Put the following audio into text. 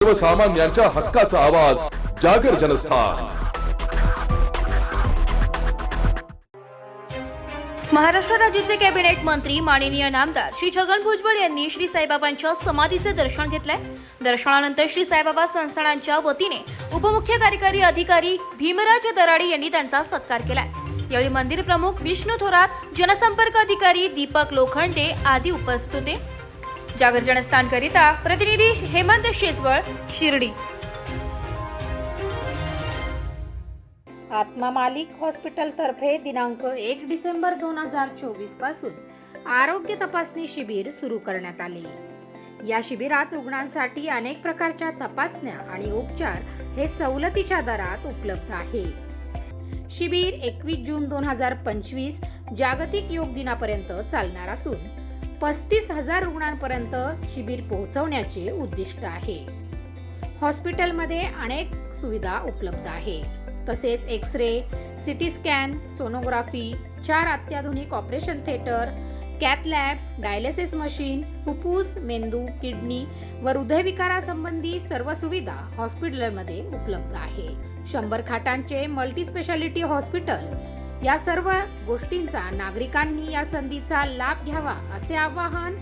सर्वसामान्यांच्या हक्काचा आवाज जागर जनस्थान। महाराष्ट्र राज्याचे कॅबिनेट मंत्री माननीय नामदार श्री छगन भुजबळ यांनी श्री साईबाबांच्या समाधीचे दर्शन घेतले। दर्शनानंतर श्री साईबाबा संस्थानांच्या वतीने उपमुख्य कार्यकारी अधिकारी भीमराज दराडे यांनी त्यांचा सत्कार केला। यावेळी मंदिर प्रमुख विष्णू थोरात, जनसंपर्क अधिकारी दीपक लोखंडे आदी उपस्थित होते। जागर जनस्थान करिता प्रतिनिधी हेमंत शेजवळ, शिर्डी। आत्मा मालिक हॉस्पिटल तर्फे दिनांक 1 डिसेंबर 2024 पासून आरोग्य तपासणी शिबिर सुरू करण्यात आले। या शिबिरात रुग्णांसाठी अनेक प्रकारच्या तपासण्या आणि उपचार हे सवलतीच्या दरात उपलब्ध आहे। शिबिर 21 जून 2025 जागतिक योग दिनापर्यंत चालणार असून 35,000 रुग्णांपर्यंत शिबिर पोहोचवण्याचे उद्दिष्ट आहे। हॉस्पिटलमध्ये अनेक सुविधा उपलब्ध आहे, तसेच एक्स-रे, सिटी स्कॅन, सोनोग्राफी, 4 अत्याधुनिक operation theatre, cath lab, dialysis machine, फुफ्फुस, मेंदू, किडनी व हृदयविकारासंबंधी सर्व सुविधा हॉस्पिटलमध्ये उपलब्ध आहे। 100 खाटांचे मल्टी स्पेशालिटी हॉस्पिटल। या सर्व गोष्टींचा नागरिकांनी या संधीचा लाभ घ्यावा असे आवाहन